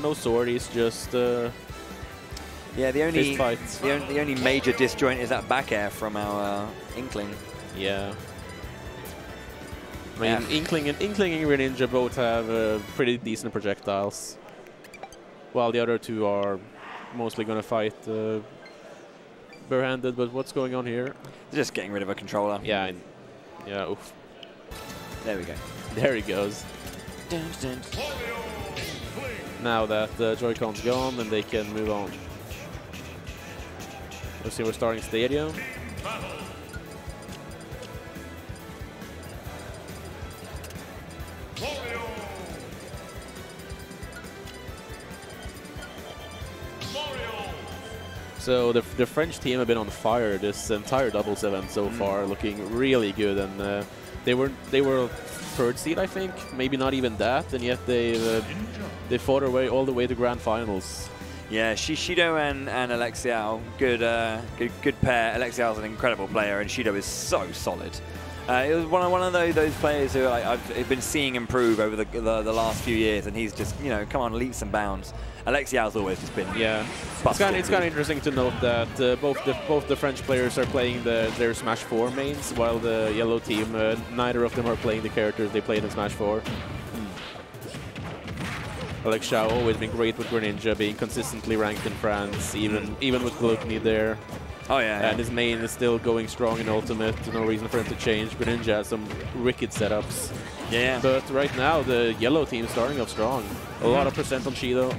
no sorties, just yeah, the the only major disjoint is that back air from our Inkling. Yeah. I mean, Inkling and Greninja both have pretty decent projectiles, while the other two are mostly going to fight barehanded. But what's going on here? They're just getting rid of a controller. Yeah, yeah. Oof. There we go. There he goes. Now that the Joy-Con's gone, then they can move on. Let's see, we're starting Stadium. So the French team have been on fire this entire doubles event so far, looking really good, and they were third seed, I think, maybe not even that, and yet they fought their way all the way to grand finals. Yeah, Shido and Elexiao, good pair. Elexiao's an incredible player, and Shido is so solid. It was one of those players who I've been seeing improve over the last few years, and he's just, you know, come on, leaps and bounds. Alexiao's always just been It's kind of interesting to note that both the French players are playing their Smash 4 mains, while the yellow team, neither of them are playing the characters they played in Smash 4. Elexiao always been great with Greninja, being consistently ranked in France, even with Gluttony there. Oh yeah. And his main is still going strong in Ultimate. No reason for him to change. Greninja has some wicked setups. Yeah. But right now the yellow team is starting off strong. A lot of percent on Shido.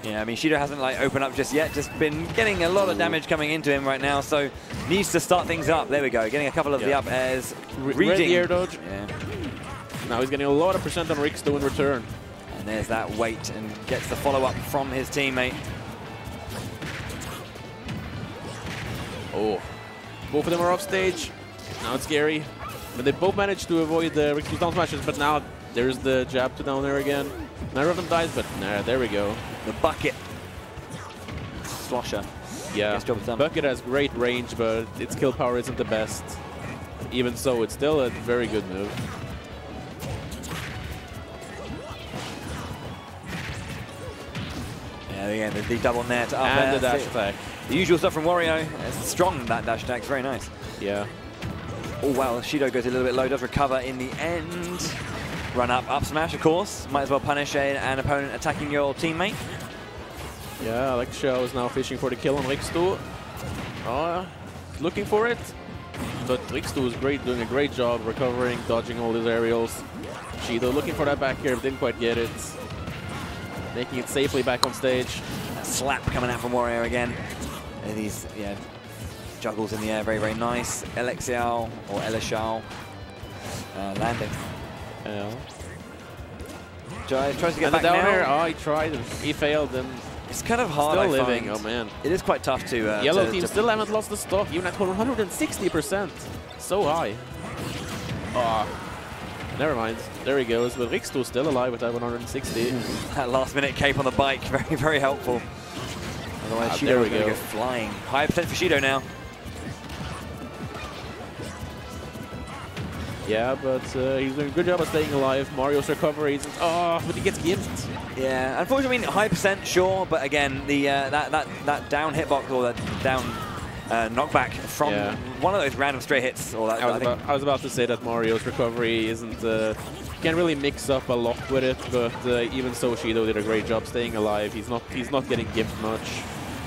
Yeah, I mean, Shido hasn't opened up just yet. Just been getting a lot of damage coming into him right now, so needs to start things up. There we go, getting a couple of the up airs. Red air dodge. Yeah. Now he's getting a lot of percent on Riksto in return. And there's that weight, and gets the follow-up from his teammate. Oh, both of them are off stage. Now it's scary. But they both managed to avoid the Riksto's down smashes, but now there's the jab to down there again. Neither of them dies, but nah, there we go. The bucket. Slosher. Yeah, bucket has great range, but its kill power isn't the best. Even so, it's still a very good move. Yeah, again, the double net up and there. The dash attack. The usual stuff from Wario. It's strong, that dash attack. It's very nice. Yeah. Oh, wow. Shido goes a little bit low. Does recover in the end. Run up smash, of course. Might as well punish an opponent attacking your teammate. Yeah, Elexiao is now fishing for the kill on Riksto. Looking for it. But Riksto is great, doing a great job recovering, dodging all these aerials. Shido looking for that back air, didn't quite get it. Making it safely back on stage. That slap coming out from Wario again. And these, juggles in the air, very, very nice. Elexiao or Elexiao landing. Yeah. Tries to get back down now. air. Oh, he tried. He failed. And it's kind of hard. Still living. Oh man. It is quite tough to. Yellow team still haven't lost the stock, even at 160%. So high. Oh. Never mind. There he goes. But Riksto still alive with that 160. That last-minute cape on the bike, very, very helpful. Otherwise, Shido is going to go flying. High percent for Shido now. Yeah, but he's doing a good job of staying alive. Mario's recovery isn't. Oh, but he gets gimped. Yeah, unfortunately, I mean, high percent, sure, but again, the that down hitbox or that down knockback from one of those random stray hits. Or that, I was about to say that Mario's recovery isn't. Can't really mix up a lot with it, but even so, Shido did a great job staying alive. He's not getting gimped much.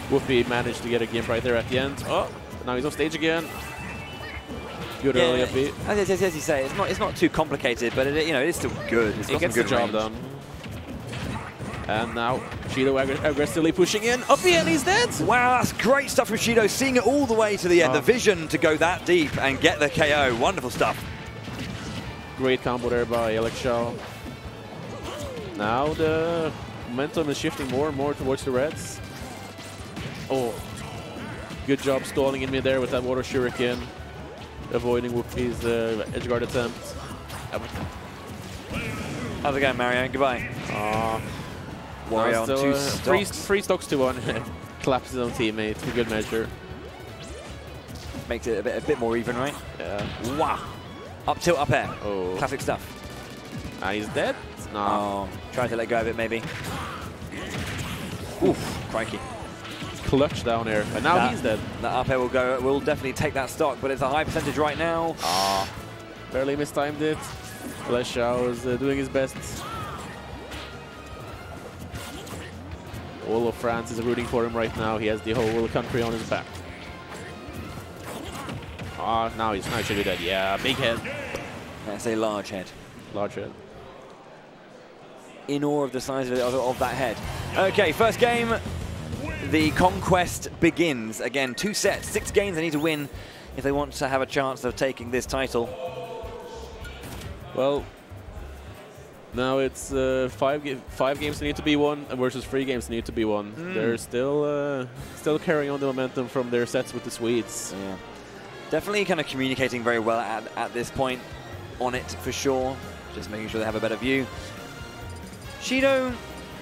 Whoophee managed to get a gimp right there at the end. Oh, now he's on stage again. Good early up beat. As you say, it's not too complicated, but it is still good. It gets the job done. And now Shido aggressively pushing in. Up and he's dead. Wow, that's great stuff from Shido, seeing it all the way to the end. The vision to go that deep and get the KO. Wonderful stuff. Great combo there by Elexiao. Now the momentum is shifting more and more towards the Reds. Oh, good job stalling in mid there with that water shuriken. Avoiding Whoophee's edge guard attempt. How's it going, Mario? Goodbye. Wario on 2 stocks. Three stocks to 1. Claps his own teammate for good measure. Makes it a bit more even, right? Yeah. Wow. Up tilt, up air. Oh. Classic stuff. He's dead? No. Oh, trying to let go of it, maybe. Oof, crikey. Clutch down air, and now he's dead. That up air will definitely take that stock, but it's a high percentage right now. Ah, barely mistimed it. Elexiao is doing his best. All of France is rooting for him right now. He has the whole country on his back. Ah, now he's should be dead. Yeah, big head. That's a large head. Large head. In awe of the size of that head. Okay, first game. The conquest begins. Again, 2 sets, 6 games they need to win if they want to have a chance of taking this title. Well, now it's 5 games need to be won versus 3 games need to be won. They're still carrying on the momentum from their sets with the Swedes. Yeah. Definitely kind of communicating very well at this point on it for sure. Just making sure they have a better view. Shido,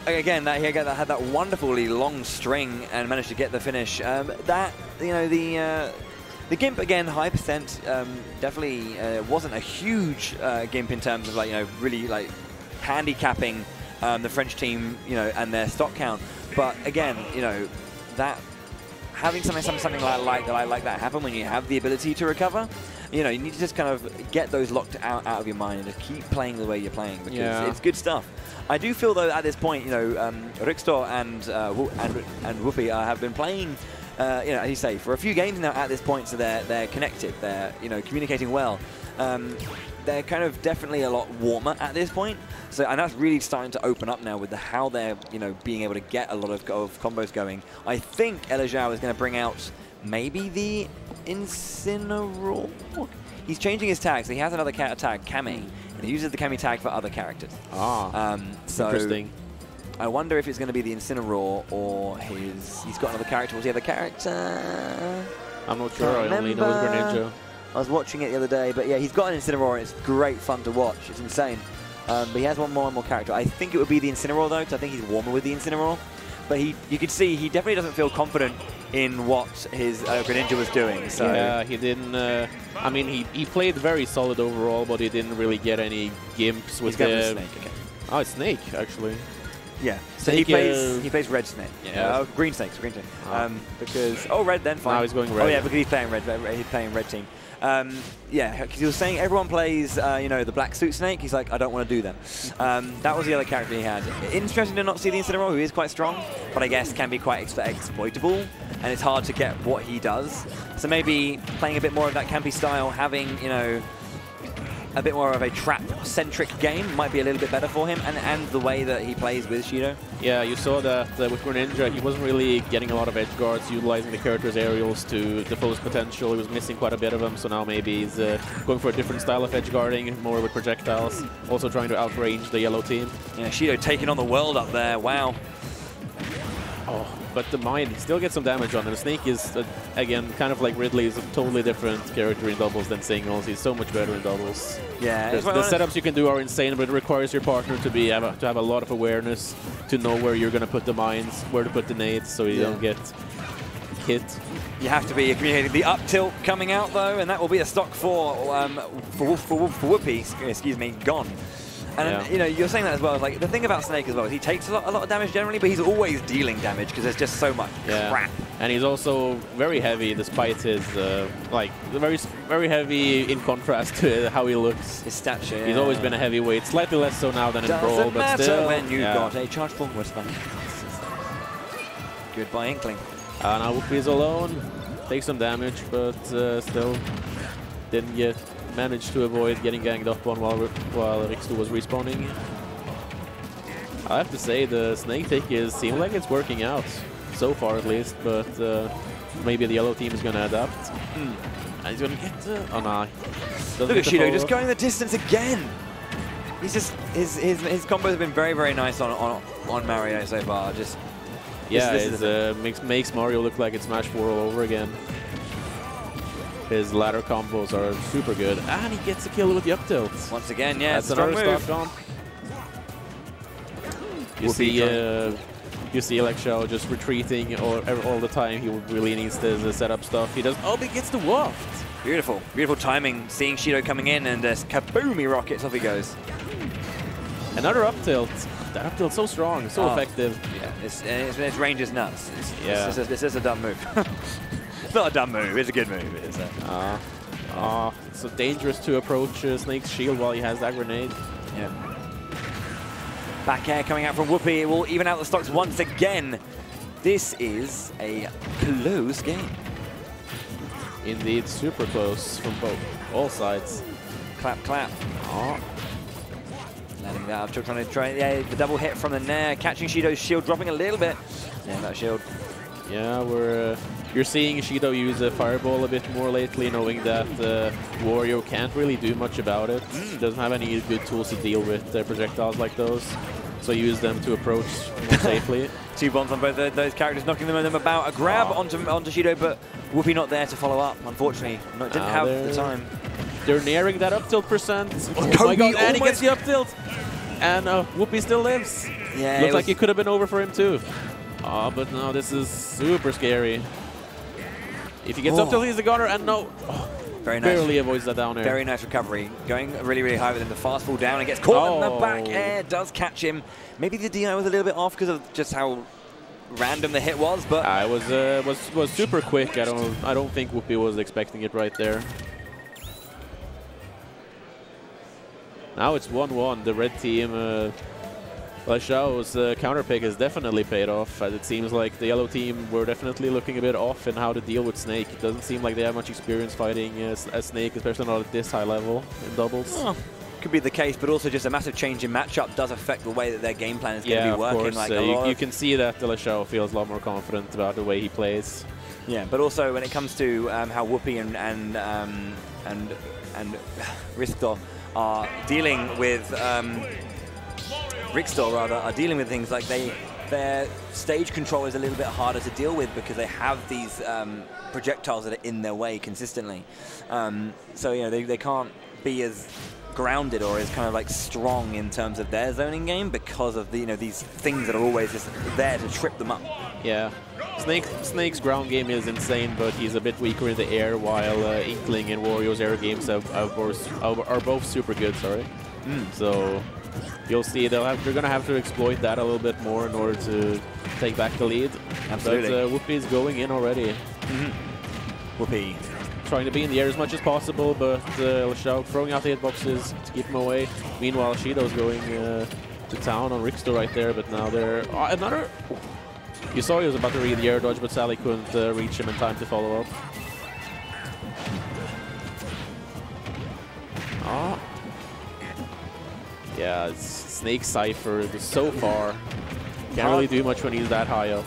again, he had that wonderfully long string and managed to get the finish. The Gimp, again, high percent, definitely wasn't a huge Gimp in terms of really handicapping the French team, and their stock count. But again, that having something like that happen when you have the ability to recover, you need to just kind of get those locked out of your mind and just keep playing the way you're playing, because it's good stuff. I do feel though at this point, Riksto and Whoophee have been playing, as you say, for a few games now at this point, so they're connected, they're communicating well. They're kind of definitely a lot warmer at this point, so and that's really starting to open up now with how they're being able to get a lot of combos going. I think Elexiao is going to bring out maybe the Incineroar. He's changing his tag, so he has another tag, Kami, and he uses the Kami tag for other characters. So interesting. I wonder if it's going to be the Incineroar or he's got another character. What's the other character? I'm not sure. I only know it's Greninja. I was watching it the other day, but yeah, he's got an Incineroar, and it's great fun to watch. It's insane. But he has one more character. I think it would be the Incineroar, though, because I think he's warmer with the Incineroar. But you could see he definitely doesn't feel confident in what his Greninja was doing. So yeah, he didn't. I mean, he played very solid overall, but he didn't really get any gimps with the Snake. Okay. Oh, it's Snake actually. Yeah. So he plays Red Snake. Yeah. Green Snake. Because red then fine. Now he's going red. Oh yeah, because he's playing red. He's playing red team. Yeah, because he was saying everyone plays, the black suit Snake. He's like, I don't want to do that. That was the other character he had. Interesting to not see the Incineroar, who is quite strong, but I guess can be quite exploitable, and it's hard to get what he does. So maybe playing a bit more of that campy style, having, a bit more of a trap-centric game might be a little bit better for him, and the way that he plays with Shido. Yeah, you saw that with Greninja, he wasn't really getting a lot of edge guards, utilizing the character's aerials to the fullest potential. He was missing quite a bit of them, so now maybe he's going for a different style of edge guarding, more with projectiles, also trying to outrange the yellow team. Yeah, Shido taking on the world up there, wow. Oh, but the Mine still gets some damage on him. Snake is, again, kind of like Ridley, is a totally different character in doubles than singles. He's so much better in doubles. Yeah. The setups you can do are insane, but it requires your partner to have a lot of awareness to know where you're going to put the mines, where to put the nades, so you don't get hit. You have to be communicating. The up tilt coming out, though, and that will be a stock for Whoophee, excuse me, gone. And you're saying that as well. Like the thing about Snake as well is he takes a lot of damage generally, but he's always dealing damage because there's just so much crap. And he's also very heavy, despite his very heavy in contrast to how he looks. His stature. He's always been a heavyweight, slightly less so now than in Brawl, but still. When you got a charge forward spin. Goodbye, Inkling. Now Whoophee is alone, takes some damage, but still didn't managed to avoid getting ganged up on while Riksto was respawning. I have to say the Snake take seems like it's working out so far at least, but maybe the yellow team is going to adapt. And he's going to get oh no. Look at Shido just going the distance again. He's just his combos have been very, very nice on Mario so far. Just makes Mario look like it's Smash 4 all over again. His ladder combos are super good, and he gets a kill with the up tilt. Once again, yeah, that's another stock comp. You see Elexiao just retreating all the time. He really needs the setup stuff. He does. Oh, but he gets the waft. Beautiful, beautiful timing. Seeing Shido coming in and just kaboomy rockets, off he goes. Another up tilt. That up tilt so strong, so effective. Yeah, its range is nuts. This is a dumb move. It's not a dumb move, it's a good move. It's so dangerous to approach Snake's shield while he has that grenade. Yeah. Back air coming out from Whoophee. It will even out the stocks once again. This is a close game. Indeed, super close from all sides. Clap, clap. Landing that up, trying to the double hit from the Nair, catching Shido's shield, dropping a little bit. Yeah, that shield. Yeah, you're seeing Shido use a fireball a bit more lately, knowing that Wario can't really do much about it. He doesn't have any good tools to deal with projectiles like those, so use them to approach more safely. 2 bombs on both those characters, knocking them about. A grab onto Shido, but Whoophee not there to follow up, unfortunately. Didn't have the time. They're nearing that up tilt percent. Oh my god, and he gets the up tilt! And Whoophee still lives. Yeah, looks like it could have been over for him too. But no, this is super scary. If he gets up tilt, he's a goner, and very nice. Barely avoids that down air. Very nice recovery. Going really, really high with him. The fast fall down and gets caught in the back air. Does catch him. Maybe the DI was a little bit off because of just how random the hit was, but it was super quick. I don't think Whoophee was expecting it right there. Now it's 1-1. The red team, Elexiao's counter pick has definitely paid off, as it seems like the yellow team were definitely looking a bit off in how to deal with Snake. It doesn't seem like they have much experience fighting as Snake, especially not at this high level in doubles. Oh, could be the case, but also just a massive change in matchup does affect the way that their game plan is going to be working. Of course. You can see that Elexiao feels a lot more confident about the way he plays. Yeah, but also when it comes to how Whoophee and Riksto are dealing with Riksto are dealing with things like their stage control is a little bit harder to deal with because they have these projectiles that are in their way consistently. So they can't be as grounded or as kind of like strong in terms of their zoning game because of these things that are always just there to trip them up. Yeah. Snake's ground game is insane, but he's a bit weaker in the air, while Inkling and Wario's air games are both super good, So you'll see they're going to have to exploit that a little bit more in order to take back the lead. Absolutely. But Whoophee is going in already. Whoophee trying to be in the air as much as possible, but Elexiao throwing out the hitboxes to keep him away. Meanwhile, Shido's going to town on Riksto right there, but now they're another... You saw he was about to read the air dodge, but Sally couldn't reach him in time to follow up. Yeah, it's Snake Cypher so far. Can't really do much when he's that high up.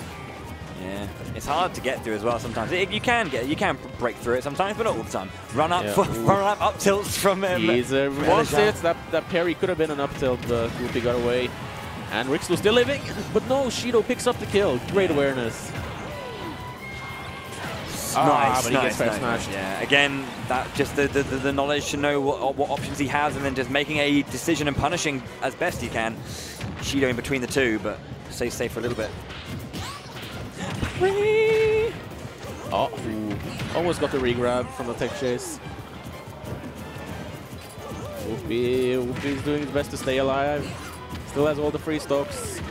Yeah, it's hard to get through as well sometimes. You can break through it sometimes, but not all the time. Run up tilts from him. He's once hits that parry could have been an up tilt, but Whoophee got away. And Riksto still living, but no, Shido picks up the kill. Great awareness. Nice, but he gets fair smashed. Yeah, again, that just the knowledge to know what options he has, and then just making a decision and punishing as best he can. Shido in between the two, but stays safe for a little bit. Almost got the regrab from the tech chase. Whoophee's doing his best to stay alive. Still has all the free stocks.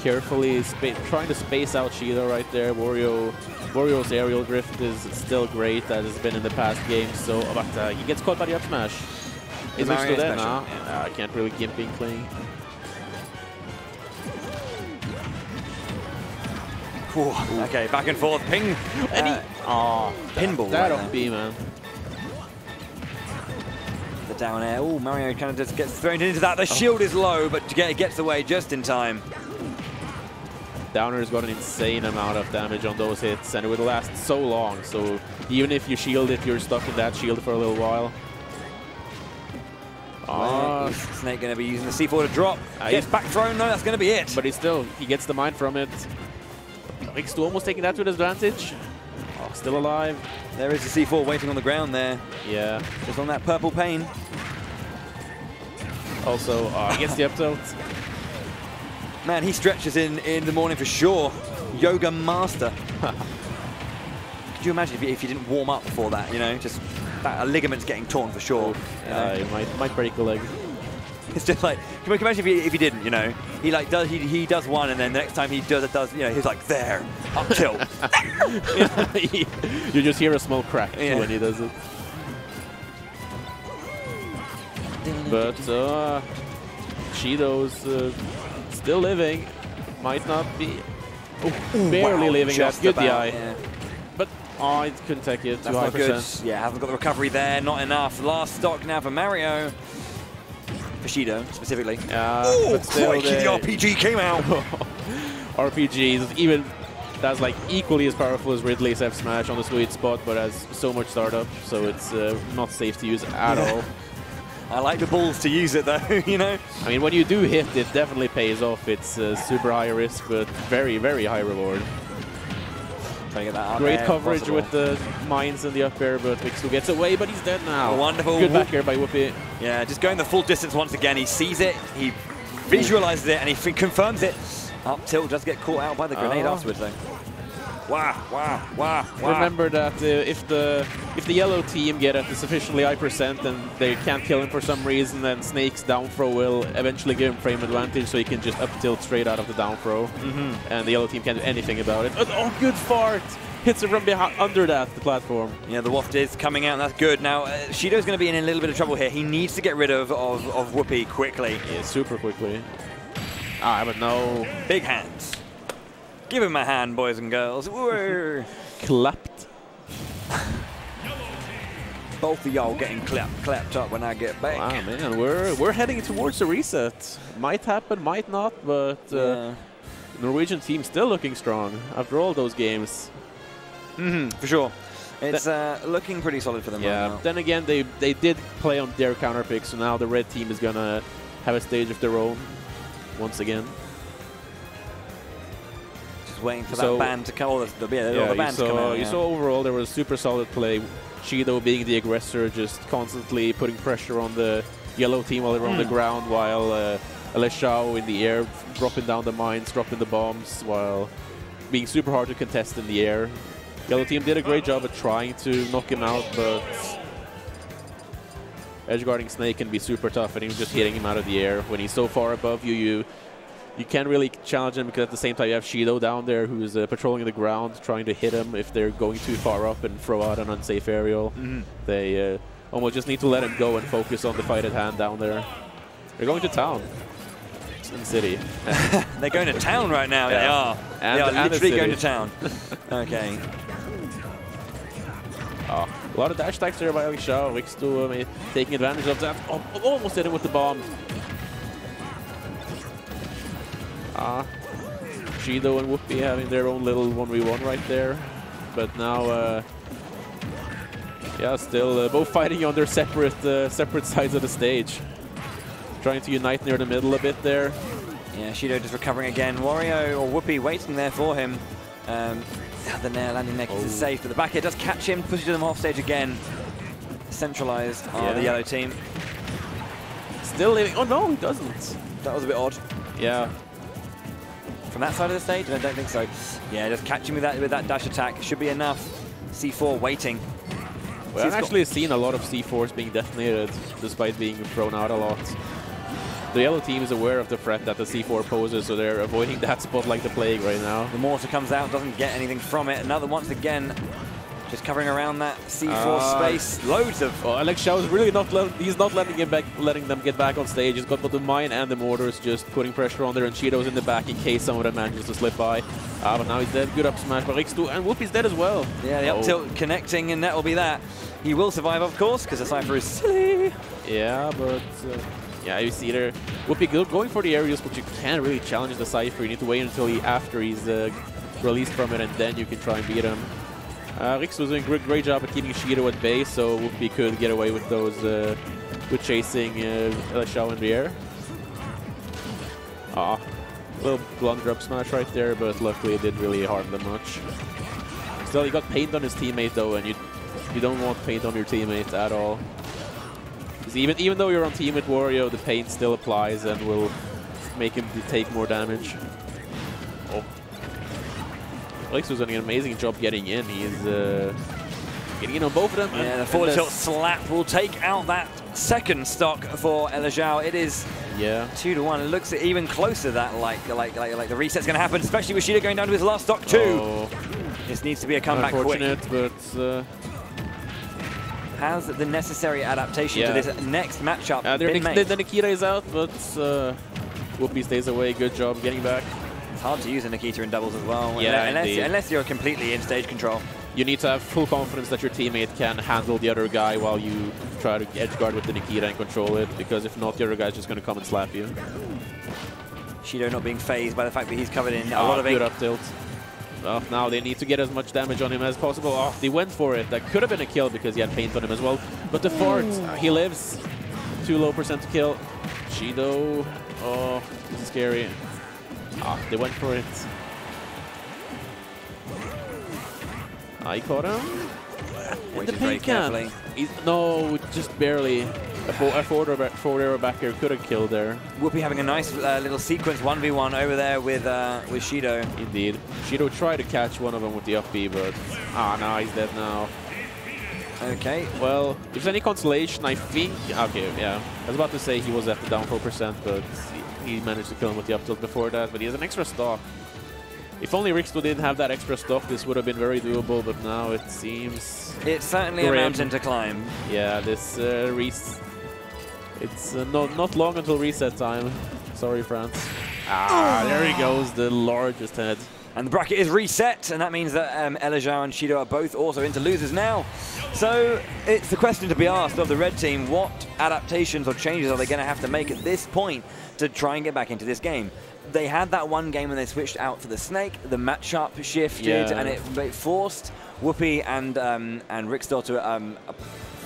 Carefully trying to space out Shido right there. Wario's aerial drift is still great, as has been in the past games. So, but he gets caught by the up smash. Is Riksto there now? I can't really gimp Inkling. Okay, back and forth. Ping. Pinball. That off B, man. The down air. Oh, Mario kind of just gets thrown into that. The shield is low, but it gets away just in time. Downer's got an insane amount of damage on those hits, and it would last so long. So even if you shield it, you're stuck in that shield for a little while. Snake going to be using the C4 to drop. Gets back thrown. No, that's going to be it. But he gets the mine from it. Riksto almost taking that to his advantage. Still alive. There is the C4 waiting on the ground there. Yeah. Just on that purple pane. Also, he gets the up tilt. Man, he stretches in the morning for sure. Yoga master. Could you imagine if you didn't warm up before that, just that a ligament's getting torn for sure. He might break a leg. It's just like, can you imagine if he didn't, you know? He like does one, and then the next time he does, you know, he's like there, up tilt. You just hear a small crack when he does it. But Shido's still living, might not be, barely living. That good DI. Yeah. But it couldn't take it. That's not good. Yeah, haven't got the recovery there. Not enough. Last stock now for Mario. For Shido, specifically. But still the RPG came out. RPG is even, that's like equally as powerful as Ridley's F smash on the sweet spot, but has so much startup, so it's not safe to use at all. I like the balls to use it though, you know? I mean, when you do hit, it definitely pays off. It's super high risk, but very, very high reward. Trying to get that Great coverage with the mines in the up air, but Riksto gets away, but he's dead now. Wonderful. Good back air by Whoophee. Yeah, just going the full distance once again. He sees it, he visualizes it, and he confirms it. Up tilt does get caught out by the grenade afterwards though. Wow. Remember that if the yellow team get at the sufficiently high percent and they can't kill him for some reason, then Snake's down throw will eventually give him frame advantage, so he can just up tilt straight out of the down throw, and the yellow team can't do anything about it. Oh, good fart! Hits it from behind, under the platform. Yeah, the waft is coming out, and that's good. Now, Shido's going to be in a little bit of trouble here. He needs to get rid of Whoophee quickly. Yeah, super quickly. But no. Big hands. Give him a hand, boys and girls. Clapped. Both of y'all getting clapped up when I get back. Wow, man, we're heading towards a reset. Might happen, might not, but the Norwegian team still looking strong after all those games. For sure. It's looking pretty solid for them right now. Then again, they did play on their counter pick, so now the red team is gonna have a stage of their own once again. Waiting for that band to come. You saw overall there was super solid play. Shido being the aggressor, just constantly putting pressure on the yellow team while they were on the ground, while Elexiao in the air, dropping down the mines, dropping the bombs, while being super hard to contest in the air. Yellow team did a great job at trying to knock him out, but edge guarding Snake can be super tough, and even just hitting him out of the air when he's so far above you, you can't really challenge him, because at the same time you have Shido down there who's patrolling the ground, trying to hit him if they're going too far up and throw out an unsafe aerial. They almost just need to let him go and focus on the fight at hand down there. They're going to town. In city. They're going to town right now. They are. They are literally going to town. Okay. A lot of dash attacks there by Elexiao. Riksto taking advantage of that. Almost hit him with the bomb. Shido and Whoophee having their own little 1v1 right there. But now, still both fighting on their separate sides of the stage. Trying to unite near the middle a bit there. Yeah, Shido just recovering again. Wario or Whoophee waiting there for him. The nair landing there is safe, but the back air does catch him, pushes him off stage again. Centralized are the yellow team. Still living. Oh no, he doesn't. That was a bit odd. Yeah. From that side of the stage? I don't think so. Yeah, just catching with that dash attack. Should be enough. C4 waiting. Well, I've actually seen a lot of C4s being detonated, despite being thrown out a lot. The yellow team is aware of the threat that the C4 poses, so they're avoiding that spot like the plague right now. The mortar comes out, doesn't get anything from it. Another once again, just covering around that C4 space. Loads of. Elexiao is really not letting them get back on stage. He's got both the mine and the mortars, just putting pressure on there, and Shido's in the back in case some of them manages to slip by. But now he's dead. Good up smash by Riksto, and Whoophee's dead as well. Yeah, the up tilt connecting, and that will be that. He will survive, of course, because the Cypher is silly. Yeah, but you see there, Whoophee going for the aerials, but you can't really challenge the Cypher. You need to wait until after he's released from it, and then you can try and beat him. Riksto's doing a great job at keeping Shido at bay, so Whoophee could get away with those, with chasing Elexiao in the air. Little blunder up smash right there, but luckily it didn't really harm them much. Still, he got paint on his teammate though, and you don't want paint on your teammate at all. Because even though you're on team with Wario, the paint still applies and will make him take more damage. Alex was doing an amazing job getting in. He's getting in on both of them. Yeah, the forward tilt slap will take out that second stock for Elexiao. It is Yeah. 2-1. It looks even closer that like the reset's going to happen, especially with Shido going down to his last stock too. Oh. This needs to be a comeback quick. Unfortunate, but has the necessary adaptation to this next matchup been made? The Nikita is out, but Whoophee stays away. Good job getting back. It's hard to use a Nikita in doubles as well, yeah, unless you're completely in stage control. You need to have full confidence that your teammate can handle the other guy while you try to edge guard with the Nikita and control it, because if not, the other guy's just going to come and slap you. Shido not being phased by the fact that he's covered in a lot of ink. Good up tilt. Oh, now they need to get as much damage on him as possible. Oh, they went for it. That could have been a kill because he had paint on him as well. But the fart, he lives. Too low percent to kill. Shido. Oh, this is scary. They went for it. He caught him. And the paint can. No, just barely. A forward arrow back here could have killed there. Whoophee having a nice little sequence 1v1 over there with Shido. Indeed. Shido tried to catch one of them with the up B, but no, he's dead now. Okay. Well, if there's any consolation, I think. Okay, yeah. I was about to say he was at the down 4%, but he managed to kill him with the up tilt before that. But he has an extra stock. If only Riksto didn't have that extra stock, this would have been very doable. But now it seems it's certainly a mountain to climb. Yeah, this it's not long until reset time. Sorry, France. There he goes, the largest head. And the bracket is reset, and that means that Elexiao and Shido are both also into losers now. So it's the question to be asked of the red team, what adaptations or changes are they going to have to make at this point to try and get back into this game? They had that one game when they switched out for the Snake, the matchup shifted, and it forced Whoophee and Riksto to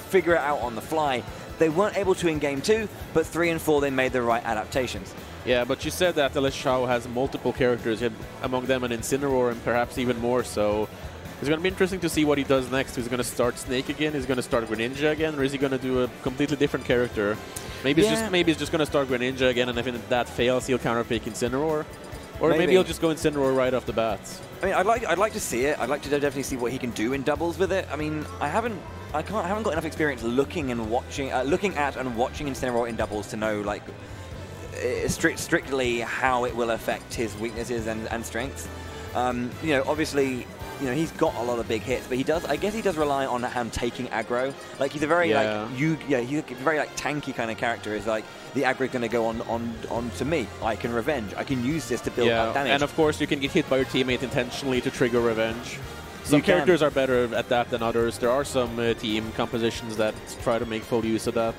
figure it out on the fly. They weren't able to in Game 2, but 3 and 4 they made the right adaptations. Yeah, but you said that Elexiao has multiple characters, among them an Incineroar and perhaps even more, so it's going to be interesting to see what he does next. Is he going to start Snake again? Is he going to start Greninja again? Or is he going to do a completely different character? Maybe it's just going to start Greninja again, and if that fails, he'll counterpick Incineroar. Or maybe he'll just go Incineroar right off the bat. I mean, I'd like to see it. I'd like to definitely see what he can do in doubles with it. I mean, I haven't got enough experience looking at and watching Incineroar in doubles to know like strictly how it will affect his weaknesses and strengths. You know, obviously, you know, he's got a lot of big hits, but I guess he does rely on him taking aggro. Like he's a very he's a very like tanky kind of character. Is like the aggro is going to go on to me. I can revenge. I can use this to build up damage. And of course, you can get hit by your teammate intentionally to trigger revenge. Some characters are better at that than others. There are some team compositions that try to make full use of that.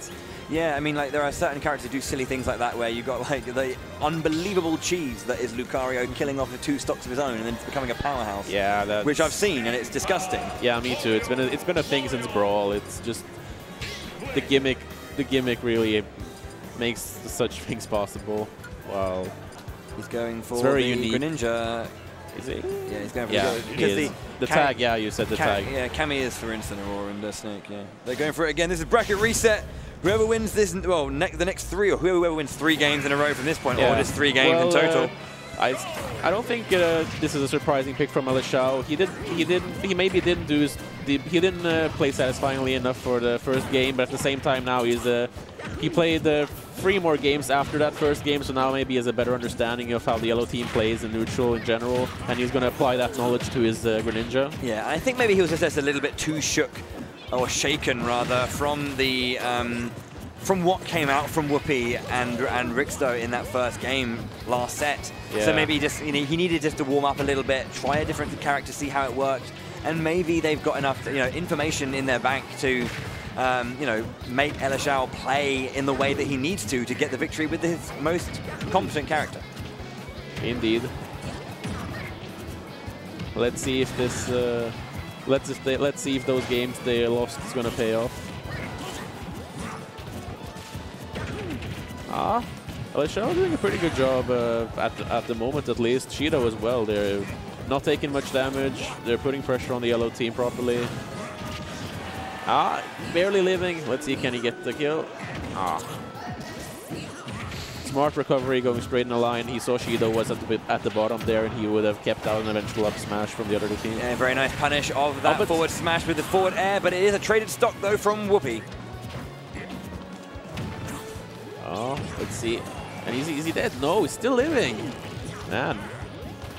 Yeah, I mean, like, there are certain characters who do silly things like that, where you've got, like, the unbelievable cheese that is Lucario killing off the 2 stocks of his own and then becoming a powerhouse. Yeah, which I've seen, and it's disgusting. Yeah, me too. It's been a thing since Brawl. It's just the gimmick really makes such things possible. Wow. He's going for very the unique. Greninja. Is he? Yeah, he's going for the tag. Yeah, you said the tag. Yeah, Kami is for Incineroar and Snake. Yeah, they're going for it again. This is bracket reset. Whoever wins this, well, the next 3, or whoever wins 3 games in a row from this point, or just 3 games in total. I don't think this is a surprising pick from Elexiao. He maybe didn't play satisfyingly enough for the first game, but at the same time now he played 3 more games after that first game, so now maybe he has a better understanding of how the yellow team plays in neutral in general, and he's going to apply that knowledge to his Greninja. Yeah, I think maybe he was just a little bit too shook, or shaken rather, from the from what came out from Whoophee and Riksto in that first game last set. Yeah. So maybe just he needed just to warm up a little bit, try a different character, see how it worked, and maybe they've got enough information in their bank to make Elexiao play in the way that he needs to get the victory with his most competent character. Indeed. Let's see if this. Let's see if those games they lost is going to pay off. Elexiao doing a pretty good job at the moment, at least. Shido as well. They're not taking much damage. They're putting pressure on the yellow team properly. Barely living. Let's see, can he get the kill? Smart recovery, going straight in a line. He saw Shido was at the bottom there, and he would have kept out an eventual up smash from the other team. Yeah, very nice punish of that forward smash with the forward air, but it is a traded stock though from Whoophee. Let's see. And is he dead? No, he's still living. Man.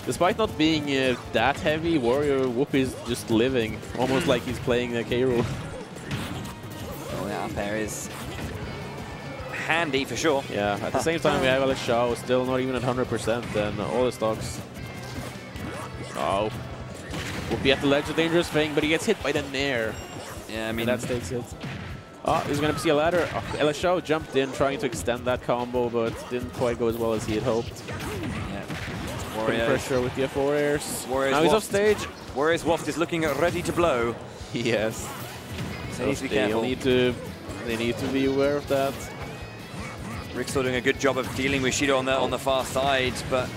Despite not being that heavy, Warrior Whoophee is just living. Almost like he's playing the K rule. Oh, that up air is handy for sure. Yeah, at the same time we have Elexiao still not even at 100%, and all the stocks. Oh. Whoophee at the ledge, a dangerous thing, but he gets hit by the Nair. Yeah, I mean... And that takes it. Oh, he's going to see a ladder. Oh, Elexiao jumped in trying to extend that combo, but didn't quite go as well as he had hoped. Yeah. Putting pressure with the F4 airs. Warriors now he's Waft. off stage. Warriors Waft is looking ready to blow. Yes. So he needs to be careful. They need to be aware of that. Riksto doing a good job of dealing with Shido on the far side, but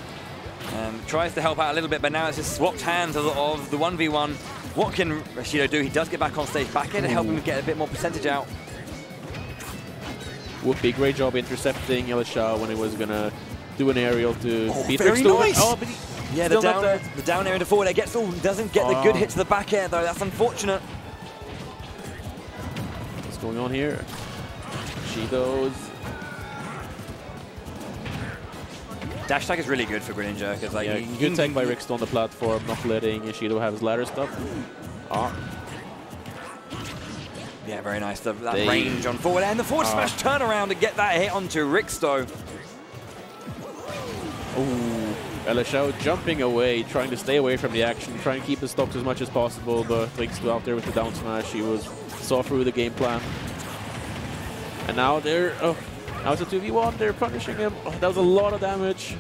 tries to help out a little bit, but now it's just swapped hands of the 1v1. What can Shido do? He does get back on stage, back in to help him get a bit more percentage out. Whoophee, great job intercepting Elexiao when he was going to do an aerial to beat very Riksto. nice. Oh, but yeah, the down air into forward air doesn't get the good hit to the back air though. That's unfortunate. What's going on here? Shido's. Dash tag is really good for Greninja because like good tech by Riksto on the platform, not letting Shido have his ladder stuff. Yeah, very nice. That range on forward and the forward smash turnaround to get that hit onto Riksto. Ooh, Elexiao jumping away, trying to stay away from the action, trying to keep his stocks as much as possible, but Riksto out there with the down smash, he saw through the game plan. And now they're, now it's a 2v1, they're punishing him. Oh, that was a lot of damage.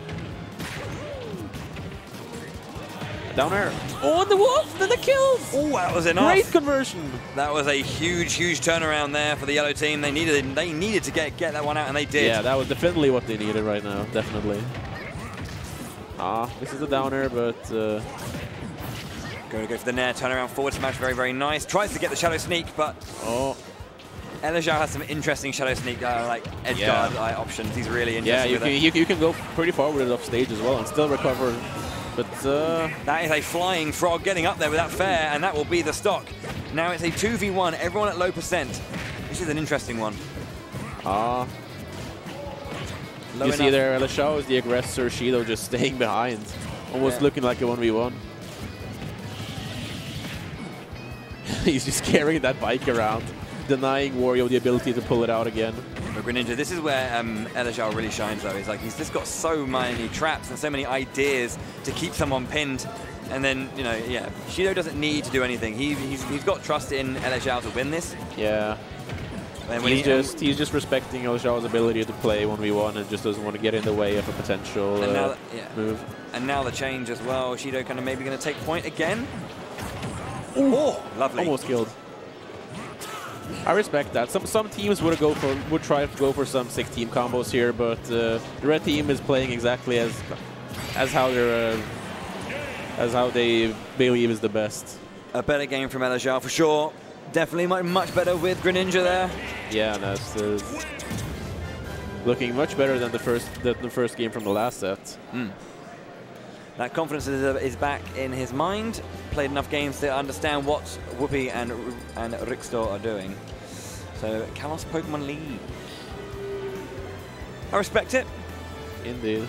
Down air. Oh, and the wolf, then the kills. Oh, that was enough. Great conversion. That was a huge turnaround there for the yellow team. They needed to get that one out, and they did. Yeah, that was definitely what they needed right now, definitely. This is a down air, but... Going to go for the Nair, turnaround forward smash, very, very nice. Tries to get the Shadow Sneak, but... Oh. Elexiao has some interesting Shadow Sneak, like edge guard options. He's really interesting with it. You can go pretty far with it off stage as well and still recover. But that is a flying frog getting up there with that fair, and that will be the stock. Now it's a 2v1, everyone at low percent. This is an interesting one. You see there, Elexiao is the aggressor, Shido just staying behind. Almost looking like a 1v1. He's just carrying that bike around, denying Wario the ability to pull it out again. For Greninja, this is where Elexiao really shines though. He's like, he's just got so many traps and so many ideas to keep someone pinned. And then, you know, yeah, Shido doesn't need to do anything. He's got trust in Elexiao to win this. Yeah. And he's just respecting Elexiao's ability to play 1v1 and just doesn't want to get in the way of a potential move. And now the change as well. Shido kind of maybe going to take point again. Ooh. Oh, lovely. Almost killed. I respect that. Some teams would try to go for some 6-team combos here, but the red team is playing exactly as how they believe is the best. A better game from Elexiao for sure. Definitely much better with Greninja there. Yeah, that's looking much better than the first game from the last set. That confidence is back in his mind. Played enough games to understand what Whoophee and Riksto are doing. So, Kalos Pokemon League. I respect it. Indeed.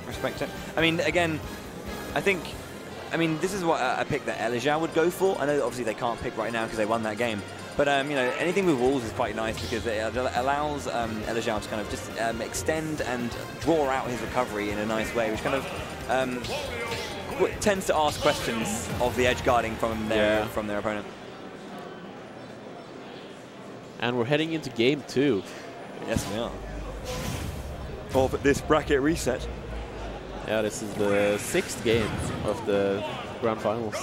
Respect it. I mean, again, I mean, this is what a pick that Elexiao would go for. I know that obviously they can't pick right now because they won that game. But, you know, anything with walls is quite nice because it allows Elexiao to kind of just extend and draw out his recovery in a nice way, which kind of tends to ask questions of the edge guarding from their opponent. And we're heading into game 2. Yes, we are. Of this bracket reset. Yeah, this is the 6th game of the Grand Finals.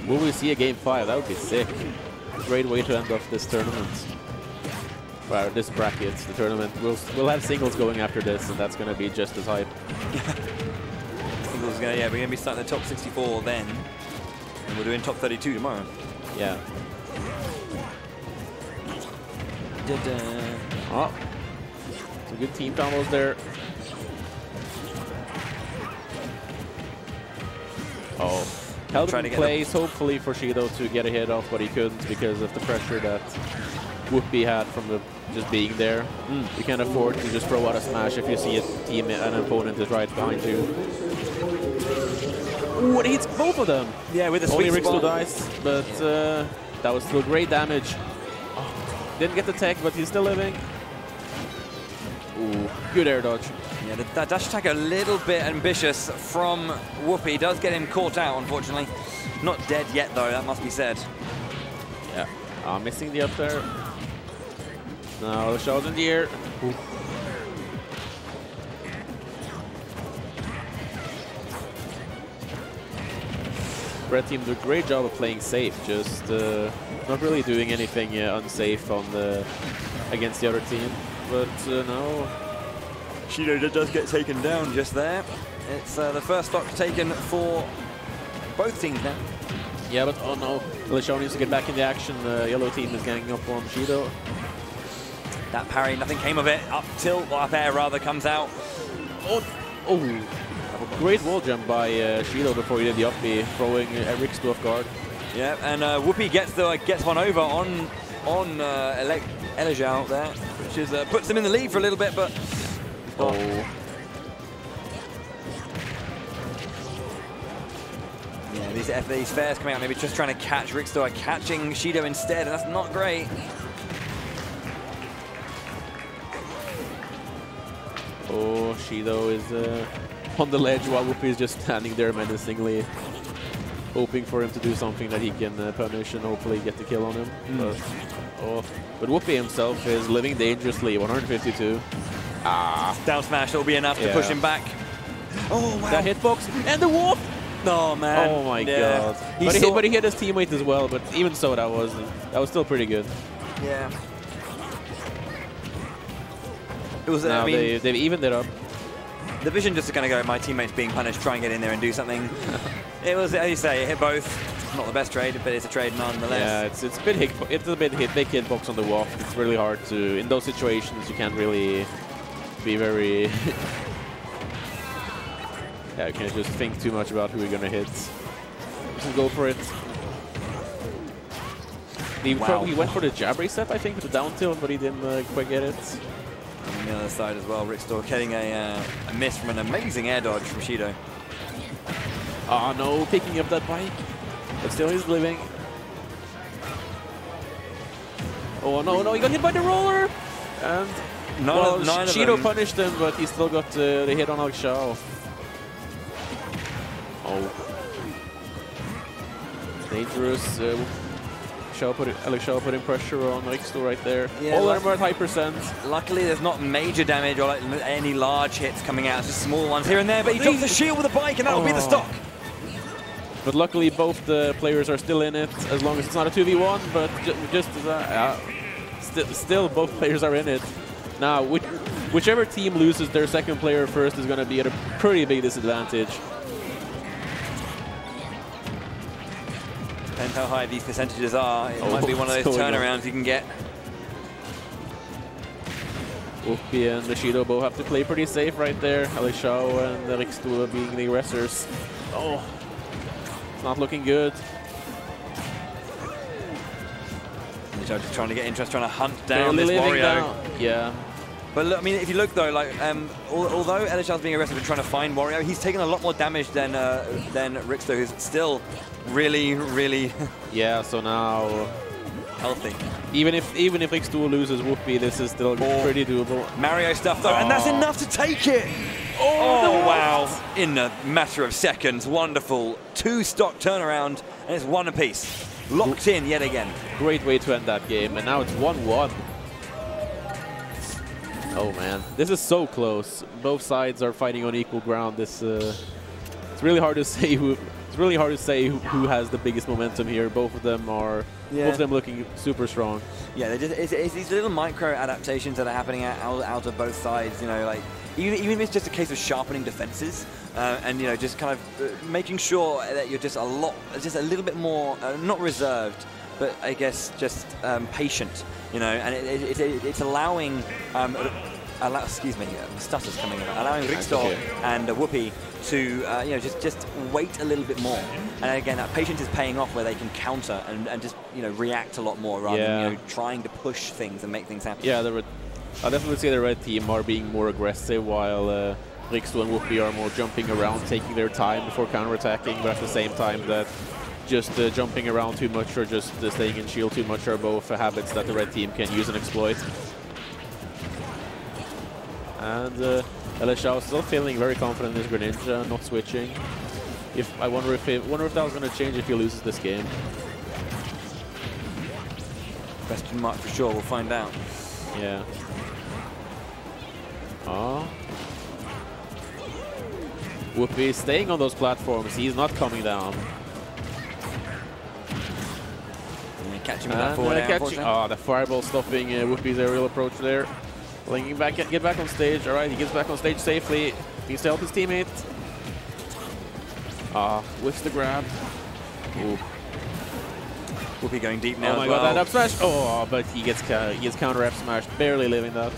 Will we see a game 5? That would be sick. Great way to end off this tournament. Well, this bracket, the tournament. We'll have singles going after this, and that's going to be just as hype. Singles, we're going to be starting the top 64 then, and we're doing top 32 tomorrow. Yeah. Oh, some good team combos there. Oh, held in place, hopefully for Shido to get a hit off, but he couldn't because of the pressure that Whoophee had from the just being there. You can't afford to just throw out a smash if you see an opponent is right behind you. Ooh, it hits both of them. Yeah, with the only sweet Riksto spot. dies, but that was still great damage. Oh, didn't get the tech, but he's still living. Ooh, good air dodge. Yeah, that dash attack a little bit ambitious from Whoophee. Does get him caught out, unfortunately. Not dead yet, though, that must be said. Yeah, missing the up there. Now the shot in the air. Ooh. Red team did a great job of playing safe, just not really doing anything unsafe on against the other team. But no. Shido does get taken down just there. It's the first stock taken for both teams now. Yeah, but oh no, Elexiao needs to get back in the action. The yellow team is ganging up on Shido. That parry, nothing came of it. Up tilt, or up air rather, comes out. Oh, great wall jump by Shido before he did the up B, throwing Riksto off guard. Yeah, and Whoophee gets one over on Elexiao there, which is puts him in the lead for a little bit, but. Oh. Yeah, these fairs coming out, maybe just trying to catch Riksto, catching Shido instead, and that's not great. Oh, Shido is on the ledge while Whoophee is just standing there menacingly, hoping for him to do something that he can punish and hopefully get the kill on him. But Whoophee himself is living dangerously, 152. Down smash, that'll be enough to push him back. Oh, wow. That hitbox and the wolf! Oh, man. Oh, my God. But he hit his teammate as well, but even so, that was still pretty good. Yeah. It was, now I mean, they've evened it up. The vision just to kind of go, my teammate's being punished, try and get in there and do something. It was, as you say, it hit both. Not the best trade, but it's a trade nonetheless. Yeah, it's a bit big hitbox on the WAF. It's really hard to, in those situations, you can't really be very... yeah, you can't just think too much about who you're gonna hit. Just go for it. He went for the jab reset, I think, with the down tilt, but he didn't quite get it. On the other side as well, Riksto getting a miss from an amazing air dodge from Shido. Oh no, picking up that bike. But still he's living. Oh no, he got hit by the roller! And Shido punished him, but he still got the hit on Elexiao. Oh. Dangerous. Elexiao putting pressure on Riksto right there. Yeah, all of them are at high percent. Luckily, there's not major damage or like any large hits coming out. It's just small ones here and there. But he drops the shield with a bike, and that'll be the stock. But luckily, both the players are still in it, as long as it's not a 2v1. But still, both players are in it. Now, whichever team loses their second player first is going to be at a pretty big disadvantage. Depends how high these percentages are. It might be one of those turnarounds you can get. Whoophee and Shido both have to play pretty safe right there. Elexiao and Riksto being the aggressors. Oh, it's not looking good. Elexiao just trying to get interest, trying to hunt down this Wario. Yeah. But look, I mean, if you look though, like although Elexiao's being aggressive and trying to find Wario, he's taken a lot more damage than Riksto, who's still really yeah. So now healthy. Even if Riksto loses Whoophee, this is still pretty doable. Mario stuff though, and that's enough to take it. Oh wow! In a matter of seconds, wonderful 2-stock turnaround, and it's one apiece. Locked in yet again. Great way to end that game, and now it's 1-1. Oh man, this is so close. Both sides are fighting on equal ground. It's really hard to say who. It's really hard to say who has the biggest momentum here. Both of them are. Yeah. Both of them looking super strong. Yeah, it's these little micro adaptations that are happening out of both sides. You know, like even if it's just a case of sharpening defenses, and you know, just kind of making sure that you're just a little bit more not reserved, but I guess just patient. You know, and it's allowing, excuse me, stutter's coming in, allowing Riksto and Whoophee to you know, just wait a little bit more. And again, that patience is paying off where they can counter and just, you know, react a lot more rather than, you know, trying to push things and make things happen. Yeah, I definitely say the red team are being more aggressive while Riksto and Whoophee are more jumping around, taking their time before counterattacking, but at the same time that just jumping around too much or just staying in shield too much are both habits that the red team can use and exploit. And Elexiao is still feeling very confident in his Greninja, not switching. I wonder if that was going to change if he loses this game. Question mark for sure. We'll find out. Yeah. Oh. Whoophee is staying on those platforms. He's not coming down. Catch him with that forward air, oh, the fireball stopping Whoopee's aerial approach there. Linking back, get back on stage. All right, he gets back on stage safely. Needs to help his teammate. Whiffs the grab. Ooh. Whoophee going deep now. Oh my god, that up smash! Oh, but he gets counter F smashed, barely living that.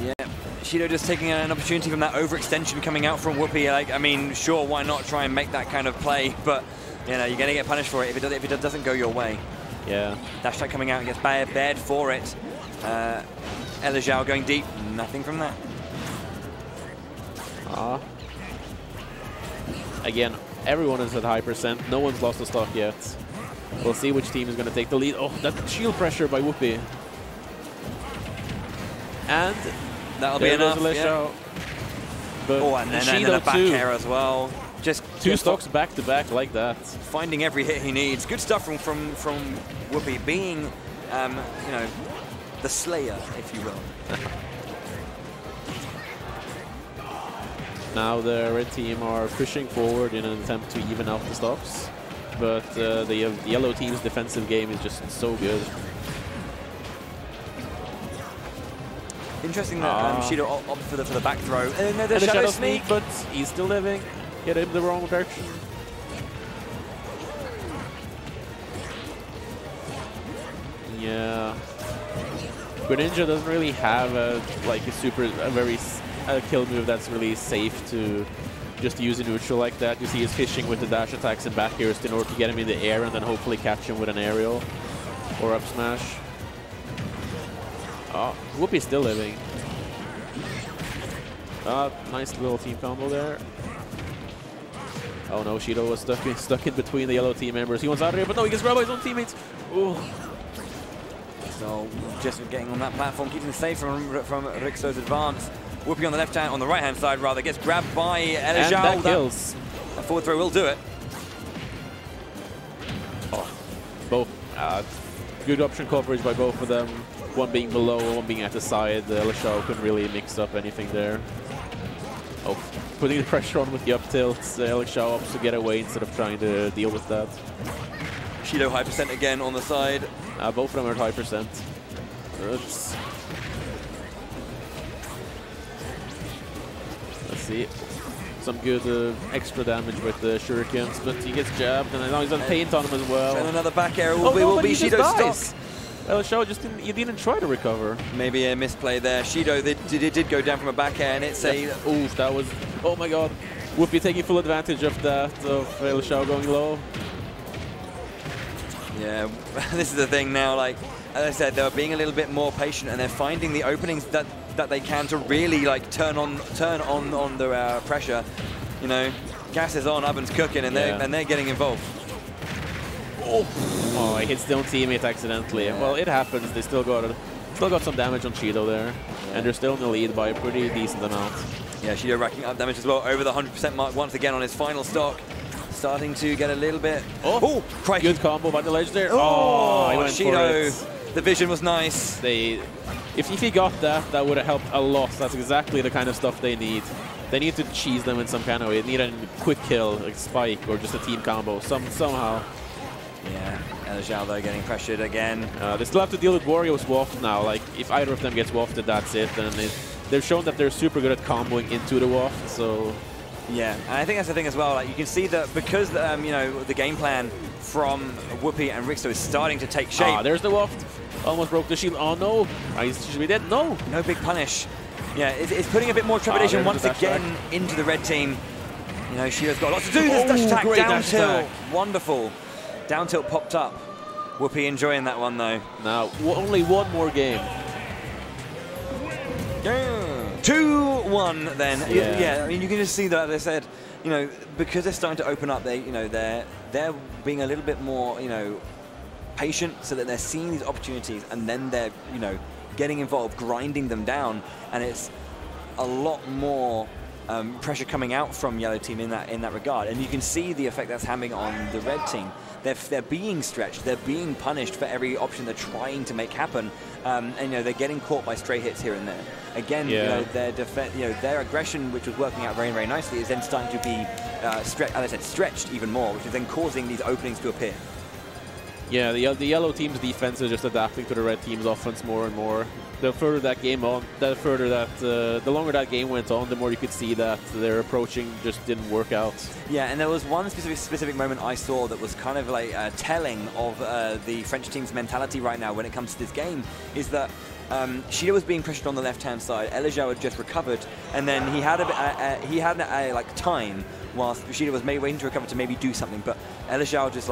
Yeah, Shido just taking an opportunity from that overextension coming out from Whoophee. Like, I mean, sure, why not try and make that kind of play? But you know, you're going to get punished for it if it doesn't go your way. Yeah. Dash attack coming out and gets bared for it. Elexiao going deep, nothing from that. Again, everyone is at high percent. No one's lost a stock yet. We'll see which team is going to take the lead. Oh, that shield pressure by Whoophee. And that'll be enough. Yeah. But and then a back air as well. Just two stocks back to back like that. Finding every hit he needs. Good stuff from Whoophee, being you know, the slayer, if you will. Now the red team are pushing forward in an attempt to even out the stocks, but the yellow team's defensive game is just so good. Interesting that Shido opted for the back throw. And the shadow sneak, but he's still living. Get him the wrong direction. Yeah. Greninja doesn't really have a kill move that's really safe to just use in neutral like that. You see he's fishing with the dash attacks and back airs in order to get him in the air and then hopefully catch him with an aerial or up smash. Oh, Whoopee's still living. Nice little team combo there. Oh no, Shido was stuck in between the yellow team members. He wants out of here, but no, he gets grabbed by his own teammates. Ooh. So just getting on that platform, keeping safe from Riksto's advance. Whoophee on the on the right hand side rather, gets grabbed by Elexiao. And that kills. A forward throw will do it. Oh, both good option coverage by both of them. One being below, one being at the side. Elexiao couldn't really mix up anything there. Oh, putting the pressure on with the up tilts. Elexiao opts to get away instead of trying to deal with that. Shido high percent again on the side. Both of them are at high percent. Oops. Let's see. Some good extra damage with the shurikens, but he gets jabbed, and now he's on paint on him as well. And another back air will be Shido's stock. Elexiao didn't try to recover. Maybe a misplay there. Shido did go down from a back air, and it's oof, that was, oh my god. Whoophee taking full advantage of that, of Elexiao going low. Yeah, this is the thing now, like, as I said, they're being a little bit more patient and they're finding the openings that they can to really, like, turn on the pressure. You know, gas is on, oven's cooking, and they're getting involved. Oh, he hits their own teammate accidentally. Yeah. Well, it happens. They still got some damage on Shido there, and they're still in the lead by a pretty decent amount. Yeah, Shido racking up damage as well, over the 100% mark once again on his final stock. Starting to get a little bit. Oh, good combo by the ledge there. Oh, he went Shido. For it. The vision was nice. If he got that, that would have helped a lot. That's exactly the kind of stuff they need. They need to cheese them in some kind of way. They need a quick kill, like spike, or just a team combo somehow. Yeah, Elexiao though getting pressured again. They still have to deal with Wario's waft now. Like, if either of them gets wafted, that's it. And they've shown that they're super good at comboing into the waft, so... Yeah, and I think that's the thing as well. Like, you can see that because you know, the game plan from Whoophee and Riksto is starting to take shape. There's the waft. Almost broke the shield. Oh no, he should be dead. No, no big punish. Yeah, it's putting a bit more trepidation once again into the red team. You know, Shido's got lots to do. This dash attack, great down dash tilt. attack. Wonderful. Down tilt popped up. Whoophee enjoying that one, though. Now, only one more game. Yeah. 2-1 then. Yeah. I mean, you can just see that, as I said, you know, because they're starting to open up, they're being a little bit more, patient, so that they're seeing these opportunities, and then they're, getting involved, grinding them down, and it's a lot more pressure coming out from Yellow Team in that regard, and you can see the effect that's having on the Red Team. They're being stretched, they're being punished for every option they're trying to make happen, and they're getting caught by stray hits here and there. Again, their aggression, which was working out very, very nicely, is then starting to be stretched even more, which is then causing these openings to appear. Yeah, the Yellow Team's defense is just adapting to the Red Team's offense more and more. The further that game on, the longer that game went on, the more you could see that their approaching just didn't work out. Yeah, and there was one specific moment I saw that was kind of like telling of the French team's mentality right now when it comes to this game, is that Shido was being pressured on the left-hand side. Elexiao had just recovered, and then he had a time whilst Shido was waiting to recover to maybe do something, but Elexiao just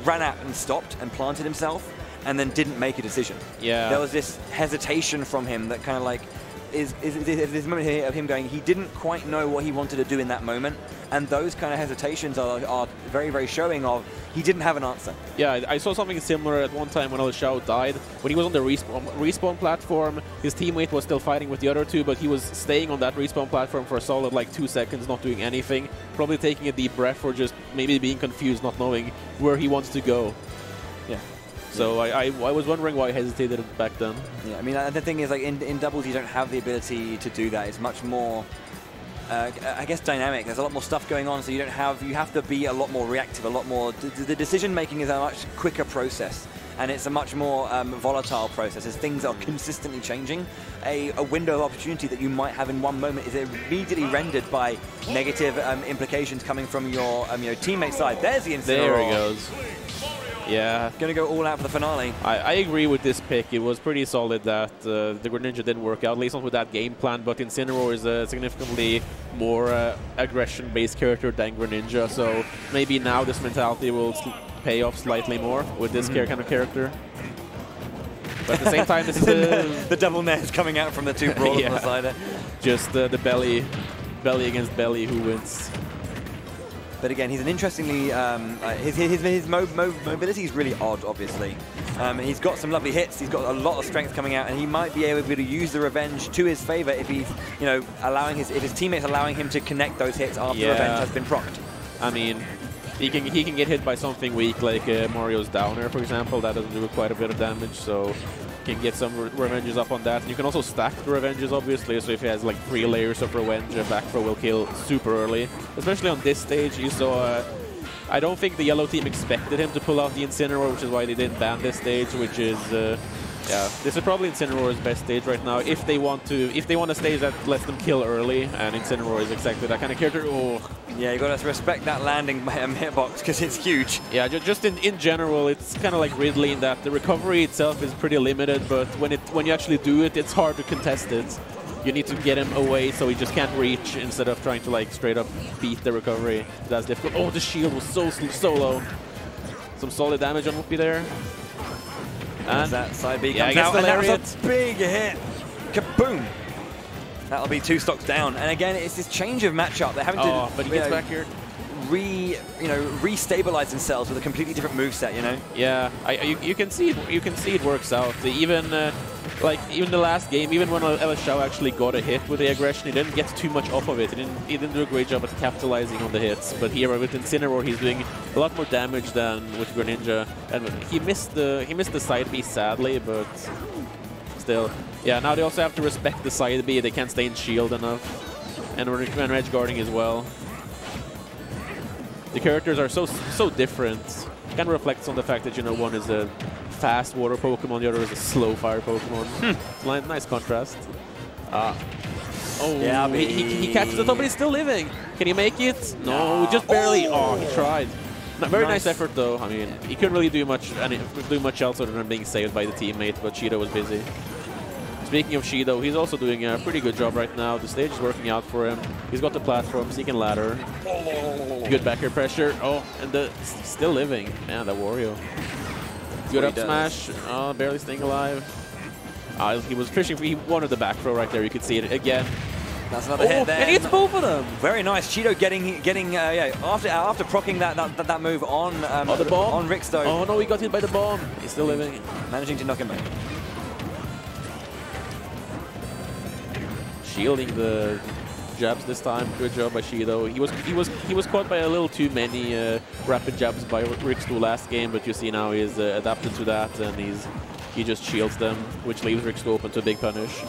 ran out and stopped and planted himself, and then didn't make a decision. Yeah. There was this hesitation from him that kind of is this moment here of him going, he didn't quite know what he wanted to do in that moment, and those kind of hesitations are very, very showing of he didn't have an answer. Yeah, I saw something similar at one time when Elexiao died. When he was on the respawn platform, his teammate was still fighting with the other two, but he was staying on that respawn platform for a solid 2 seconds, not doing anything, probably taking a deep breath or just maybe being confused, not knowing where he wants to go. Yeah. So I was wondering why I hesitated back then. Yeah, I mean, the thing is, in doubles, you don't have the ability to do that. It's much more, I guess, dynamic. There's a lot more stuff going on, so you have to be a lot more reactive, a lot more. The decision making is a much quicker process, and it's a much more volatile process as things are consistently changing. A window of opportunity that you might have in one moment is immediately rendered by negative implications coming from your teammate side. There's the Incineroar. There he goes. Yeah. Going to go all out for the finale. I agree with this pick. It was pretty solid that the Greninja didn't work out, at least not with that game plan, but Incineroar is a significantly more aggression-based character than Greninja, so maybe now this mentality will pay off slightly more with this kind of character. But at the same time, this is the double net is coming out from the two brawlers on the side. Just the belly against belly who wins. But again, he's an interestingly, his mobility is really odd, obviously. He's got some lovely hits, he's got a lot of strength coming out, and he might be able to use the revenge to his favor if he's, if his teammates allowing him to connect those hits after the revenge has been procced. I mean, he can get hit by something weak like Mario's downer, for example. That doesn't do quite a bit of damage, so can get some revenges up on that. And you can also stack the revenges, obviously, so if he has 3 layers of revenge, a back throw will kill super early. Especially on this stage, you saw... I don't think the Yellow Team expected him to pull out the Incineroar, which is why they didn't ban this stage, which is... yeah, this is probably Incineroar's best stage right now. If they want a stage that lets them kill early, and Incineroar is exactly that kind of character. Oh. Yeah, you got to respect that landing hitbox because it's huge. Yeah, just in general, it's kind of like Ridley in that the recovery itself is pretty limited, but when you actually do it, it's hard to contest it. You need to get him away so he just can't reach instead of trying to straight up beat the recovery. That's difficult. Oh, the shield was so low. Some solid damage on Whoophee there. And that side B comes out, and that's a big hit. Kaboom! That'll be 2 stocks down. And again, it's this change of matchup. They're having to, but he gets back here. Re-stabilize themselves with a completely different moveset. Yeah, you can see it works out. Even the last game, even when Elexiao actually got a hit with the aggression, he didn't get too much off of it. He didn't do a great job at capitalizing on the hits. But here with Incineroar, he's doing a lot more damage than with Greninja. And he missed the side B sadly, but still. Yeah, now they also have to respect the side B. They can't stay in shield enough, and edge guarding as well. The characters are so different. Kind of reflects on the fact that one is a fast water Pokemon, the other is a slow fire Pokemon. Nice contrast. Oh, yeah, he catches the top, but he's still living. Can he make it? No, just barely. Oh, he tried. Very nice effort, though. I mean, he couldn't really do much else other than being saved by the teammate, but Shido was busy. Speaking of Shido, he's also doing a pretty good job right now. The stage is working out for him. He's got the platforms, he can ladder. Good back air pressure. Oh, and still living. Man, that Wario. Good up smash. Oh, barely staying alive. He was fishing for, he wanted the back throw right there. You could see it again. That's another hit there. And he hits both of them. Very nice. Shido getting after procking that move on the bomb on Riksto. Oh no, he got hit by the bomb. He's still living. Managing to knock him back. Shielding the jabs this time. Good job by Shido. He was caught by a little too many rapid jabs by Riksto last game, but you see now he's adapted to that and he just shields them, which leaves Riksto open to a big punish.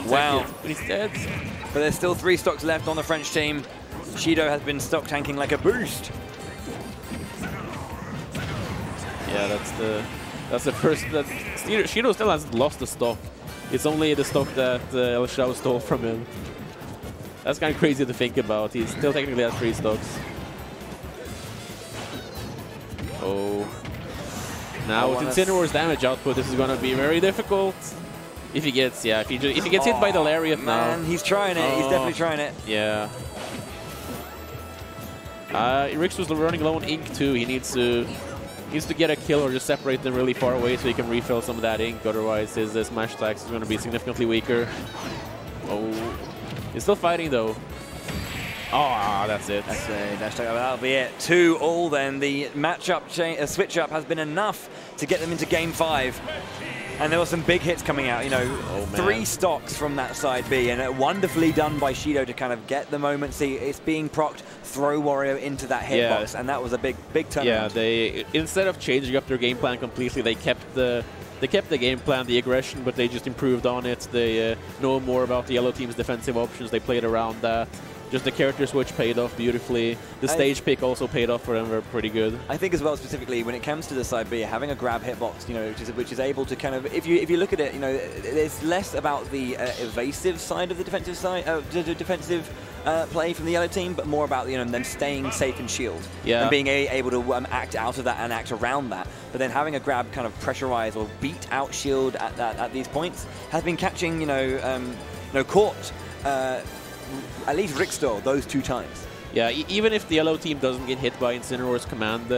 Wow. But he's dead. But there's still 3 stocks left on the French team. Shido has been stock tanking like a boost. Yeah, that's the first. Shido still hasn't lost the stock. It's only the stock that Elexiao stole from him. That's kind of crazy to think about. He still technically has 3 stocks. Oh. Now with Incineroar's damage output, this is going to be very difficult. If he gets, if he gets hit by the lariat now. He's trying it. He's definitely trying it. Yeah. Riksto's running low on ink too. He needs to get a kill or just separate them really far away so he can refill some of that ink. Otherwise, his smash attacks is going to be significantly weaker. Oh, he's still fighting though. Oh, that's it. That's a dash tag. That'll be it. 2-all then. The matchup switch up has been enough to get them into game 5. And there were some big hits coming out, you know, 3 stocks from that side B, and wonderfully done by Shido to kind of get the moment. See, it's being procced, throw Wario into that hitbox, and that was a big turnaround. Yeah, they instead of changing up their game plan completely, they kept the game plan, the aggression, but they just improved on it. They know more about the yellow team's defensive options. They played around that. Just the character switch paid off beautifully. The stage pick also paid off for them. They're pretty good. I think as well, specifically when it comes to the side B, having a grab hitbox, you know, which is able to kind of, if you look at it, you know, it's less about the evasive side of the defensive side, play from the yellow team, but more about, you know, them staying safe in shield and being able to act out of that and act around that. But then having a grab kind of pressurize or beat out shield at these points has been catching, you know, caught. At least Riksto those 2 times. Yeah, even if the yellow team doesn't get hit by Incineroar's command,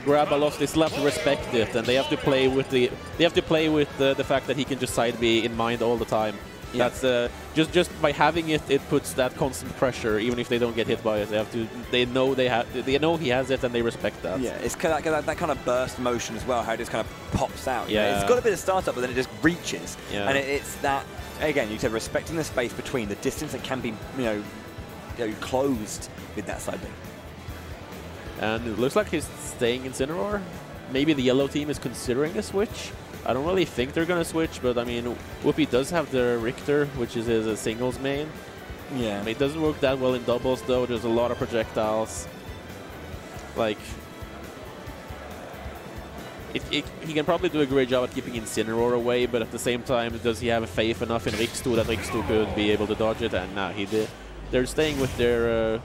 grab a lot, they still have to respect it, and they have to play with the fact that he can just side B in mind all the time. Yeah. That's just by having it, it puts that constant pressure, even if they don't get hit by it. They know he has it, and they respect that. Yeah, it's kind of that kind of burst motion as well, how it just kind of pops out. Yeah, it's got a bit of startup, but then it just reaches, and it's that. Again, you said respecting the space between the distance that can be, you know, closed with that side B. And it looks like he's staying Incineroar. Maybe the yellow team is considering a switch. I don't really think they're going to switch, but I mean, Whoophee does have the Riktor, which is his singles main. Yeah. I mean, it doesn't work that well in doubles, though. There's a lot of projectiles. Like, he can probably do a great job at keeping Incineroar away, but at the same time, does he have faith enough in Riksto that Riksto could be able to dodge it? And now he did. They're staying with the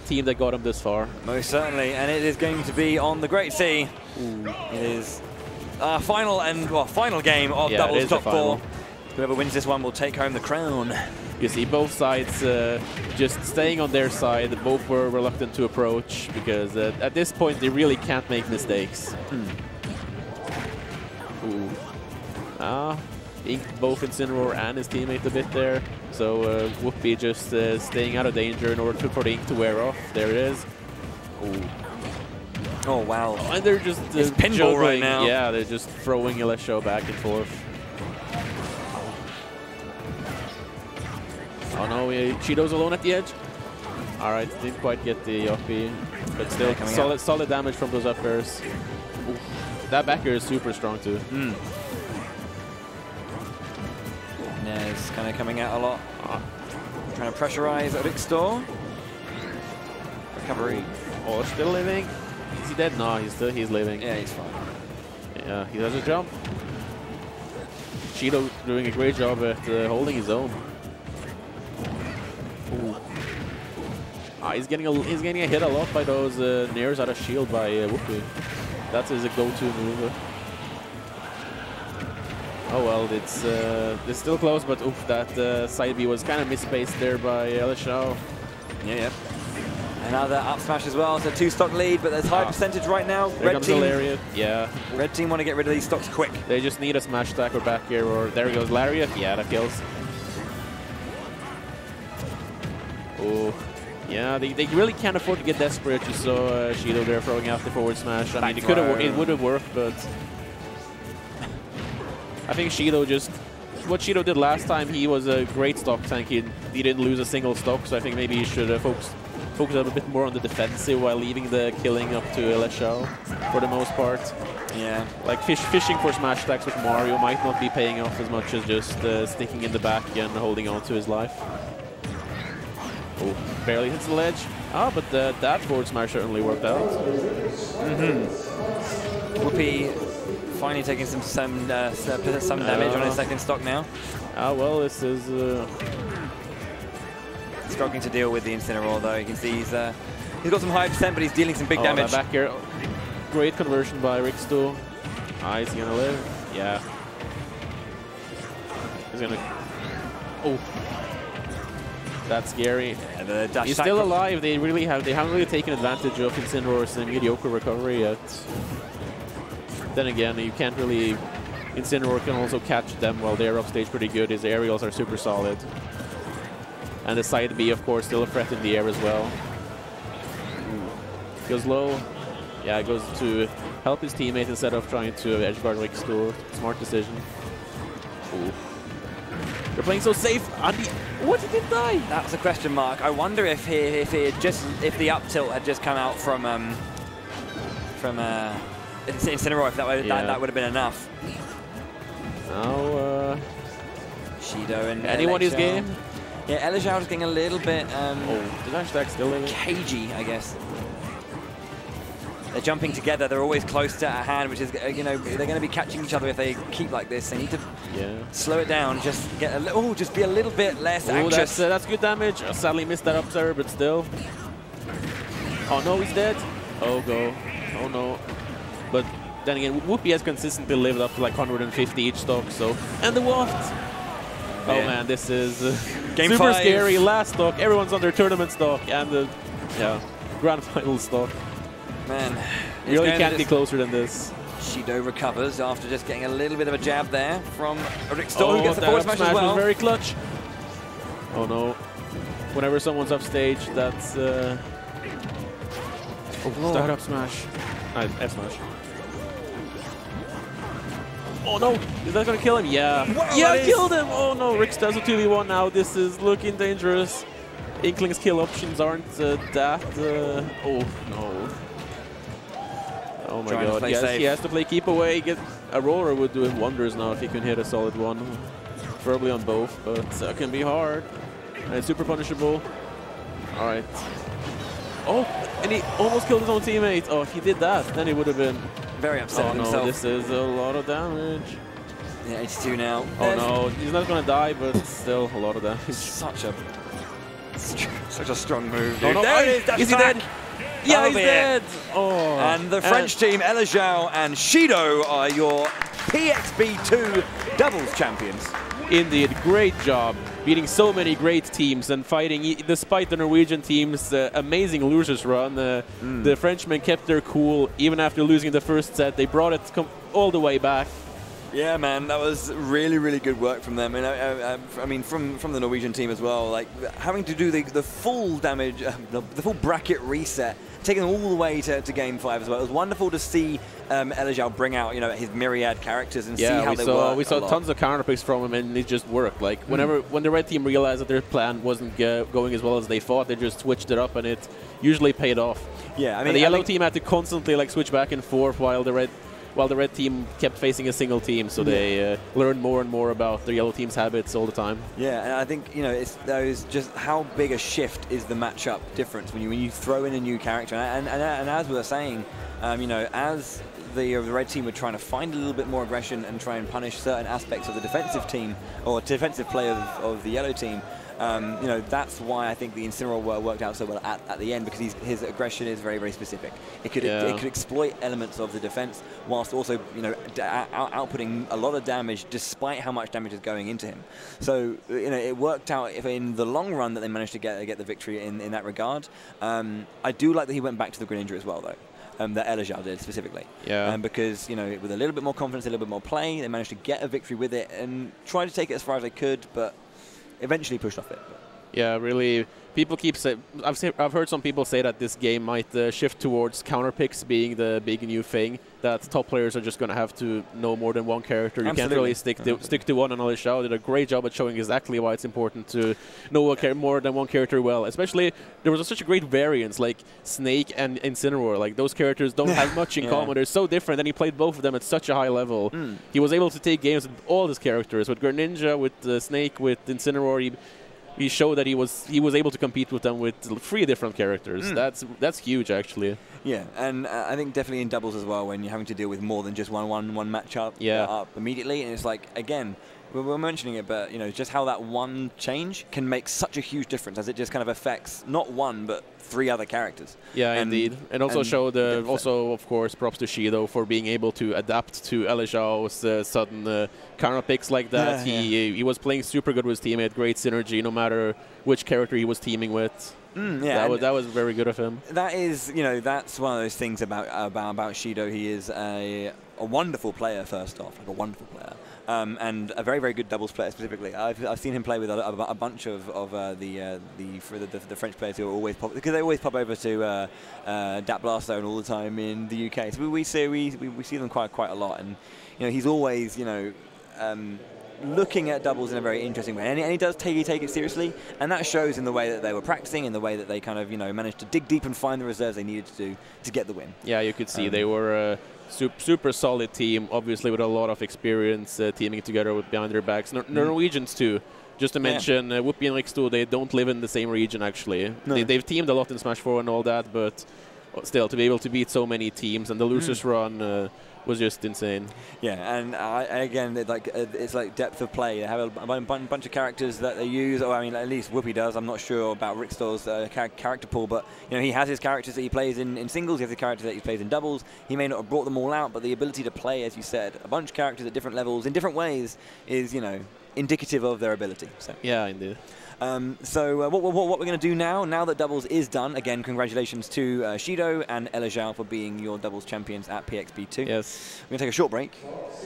team that got him this far. Most certainly, and it is going to be on the Great Sea. It is our final game of doubles top 4. Whoever wins this one will take home the crown. You see both sides just staying on their side. Both were reluctant to approach because at this point they really can't make mistakes. Inked both Incineroar and his teammate a bit there. So Whoophee just staying out of danger in order for the ink to wear off. There it is. Oh wow. And they're just it's pinball juggling. Right now. Yeah, they're just throwing Elexiao back and forth. Oh no, Shido's alone at the edge. Alright, didn't quite get the uppy, but still solid damage from those up airs. That back air is super strong too. Yeah, it's kind of coming out a lot. Trying to pressurize Riksto. Recovery. Oh, still living? Is he dead? No, he's living. Yeah, he's fine. Yeah, he does a jump. Shido doing a great job at holding his own. He's getting a hit a lot by those nairs out of shield by Whoophee. That's his go-to move. Oh well, it's still close, but oof, that side B was kind of misspaced there by Elexiao. Yeah. Another up smash as well, so 2-stock lead, but there's high percentage right now. There comes the lariat, yeah. Red team want to get rid of these stocks quick. They just need a smash attack or back air, or there goes lariat, yeah, that kills. Oh, yeah, they really can't afford to get desperate. You saw Shido there throwing out the forward smash. I mean, it would have worked, but I think Shido just, what Shido did last time, he was a great stock tank. He didn't lose a single stock, so I think maybe he should focus a bit more on the defensive while leaving the killing up to Elexiao for the most part. Yeah. Like fishing for smash attacks with Mario might not be paying off as much as just sticking in the back and holding on to his life. Oh, barely hits the ledge. Ah, but that forward smash certainly worked out. Whoophee finally taking some damage on his second stock now. Ah, well, this is struggling to deal with the Incineroar though. You can see he's got some high percent, but he's dealing some big damage. Back here, great conversion by Riksto. Ah, is he gonna live? Yeah. He's gonna. Oh, that's scary. Yeah, he's still alive. They haven't really taken advantage of Incineroar's mediocre recovery yet. Then again, you can't really. Incineroar can also catch them while they're upstage pretty good. His aerials are super solid. And the side B, of course, still a threat in the air as well. Goes low. Yeah, goes to help his teammate instead of trying to edgeguard Riksto. Smart decision. Ooh. They're playing so safe. What, he didn't die? That was a question mark. I wonder if the up tilt had just come out from Incineroar, if that would have been enough. Now Shido and anybody's game. Yeah, Elexiao is getting a little bit did Hashtag still living? Cagey, I guess. They're jumping together. They're always close to at hand, which is, you know, they're going to be catching each other if they keep like this. They need to slow it down. Just get just be a little bit less anxious. That's good damage. I sadly missed that up there, but still. Oh no, he's dead. Oh go. Oh no. But then again, Whoophee has consistently lived up to like 150 each stock. So and the waft. Oh man, this is Game super 5. scary. Last stock, everyone's on their tournament stock, and the grand final stock. Man, you really can't be closer than this. Shido recovers after just getting a little bit of a jab there from Riksto, who gets the forward smash as well. Was very clutch. Oh no! Whenever someone's off stage, that's start up smash. F smash. Oh no! Is that gonna kill him? Yeah. Wow, yeah, killed him! Oh no! Riksto does a 2v1 now. This is looking dangerous. Inkling's kill options aren't that. Oh no. Oh my god. He has to play keep away. Aurora would do him wonders now if he can hit a solid one. Probably on both, but that can be hard. And it's super punishable. Alright. Oh! And he almost killed his own teammate. Oh, if he did that, then he would have been very upset himself. No, this is a lot of damage. Yeah, 82 now. Oh no, he's not gonna die, but still a lot of damage. Such a strong move, dude. Oh, no. There it is! Is he dead? Yeah, he's dead! Oh. And the French team, Elexiao and Shido, are your PXB2 doubles champions. Indeed, great job beating so many great teams and fighting, despite the Norwegian team's amazing losers run. The Frenchmen kept their cool even after losing the first set. They brought it all the way back. Yeah, man, that was really, really good work from them. And I mean, from the Norwegian team as well. Like having to do the full damage, the full bracket reset, taking them all the way to Game 5 as well. It was wonderful to see Elexiao bring out, his myriad characters and see how they work. We saw tons of counter picks from him, and it just worked. Like when the red team realized that their plan wasn't going as well as they thought, they just switched it up, and it usually paid off. Yeah, I mean, and the yellow team had to constantly like switch back and forth while the red team kept facing a single team, so they learned more and more about the yellow team's habits all the time. Yeah, and I think it's just how big a shift is the matchup difference when you throw in a new character. And as we were saying, You know, as the red team were trying to find a little bit more aggression and try and punish certain aspects of the defensive team or defensive play of the yellow team. You know, that's why I think the Incineroar worked out so well at the end, because his aggression is very, very specific. It could exploit elements of the defense whilst also, you know, outputting a lot of damage despite how much damage is going into him. So, you know, it worked out in the long run that they managed to get the victory in that regard. I do like that he went back to the Greninja as well, though. That Elexiao did specifically. Yeah. Because, you know, with a little bit more confidence, a little bit more play, they managed to get a victory with it and try to take it as far as they could, but eventually pushed off it. Yeah, really. People keep saying, I've heard some people say that this game might shift towards counter picks being the big new thing. That top players are just going to have to know more than one character. You can't really stick to one. And Elexiao did a great job at showing exactly why it's important to know more than one character well. Especially, there was such a great variance, like Snake and Incineroar. Like, those characters don't have much in common. They're so different, and he played both of them at such a high level. He was able to take games with all his characters, with Greninja, with Snake, with Incineroar. He showed that he was able to compete with them with 3 different characters. That's huge, actually. Yeah, and I think definitely in doubles as well, when you're having to deal with more than just one matchup up immediately, and it's like, again, we're mentioning it, but you know, just how that one change can make such a huge difference, as it just kind of affects not one but 3 other characters. Yeah, indeed. And also showed, also of course, props to Shido for being able to adapt to Elexiao's sudden counter picks like that. He was playing super good with his teammate, great synergy, no matter which character he was teaming with. That was very good of him. That is, you know, that's one of those things about Shido. He is a wonderful player, first off, like a wonderful player. And a very, very good doubles player specifically. I've seen him play with a bunch of the French players who are always because they always pop over to Dat Blast Zone all the time in the UK. So we see them quite a lot, and you know, he's always, you know, looking at doubles in a very interesting way, and he does take it seriously, and that shows in the way that they were practicing, in the way that they kind of, you know, managed to dig deep and find the reserves they needed to get the win. Yeah, you could see they were super solid team, obviously with a lot of experience teaming together with behind their backs. Norwegians too. Just to mention, Whoophee and Riksto, they don't live in the same region actually. No. They've teamed a lot in Smash 4 and all that, but still, to be able to beat so many teams, and the losers run was just insane. Yeah, and again, it's like depth of play. They have a bunch of characters that they use, or I mean, at least Whoophee does. I'm not sure about Riksto's character pool, but you know, he has his characters that he plays in singles. He has the characters that he plays in doubles. He may not have brought them all out, but the ability to play, as you said, a bunch of characters at different levels in different ways is, you know, indicative of their ability. So yeah, indeed. So what we're going to do now that doubles is done, again, congratulations to Shido and Elexiao for being your doubles champions at PXB2. Yes. We're going to take a short break,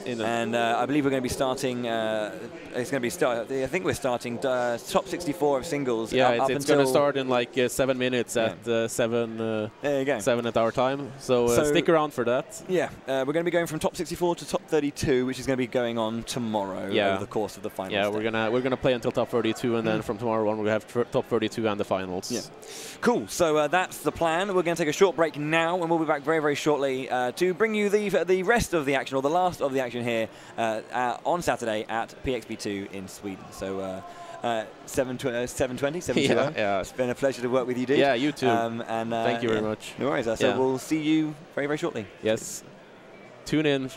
and I believe we're going to be starting, I think we're starting top 64 of singles. Yeah, it's going to start in like 7 minutes at 7 there you go. 7 at our time, so stick around for that. Yeah, we're going to be going from top 64 to top 32, which is going to be going on tomorrow over the course of the finals. Yeah, we're gonna play until top 32, and then from tomorrow on we'll have top 32 and the finals. Yeah. Cool, so that's the plan. We're going to take a short break now, and we'll be back very, very shortly to bring you the rest of the action, or the last of the action here on Saturday at PXB2 in Sweden. So 720. Yeah. It's been a pleasure to work with you, dude. Yeah, you too. And thank you very much. No worries. So we'll see you very, very shortly. Yes. Tune in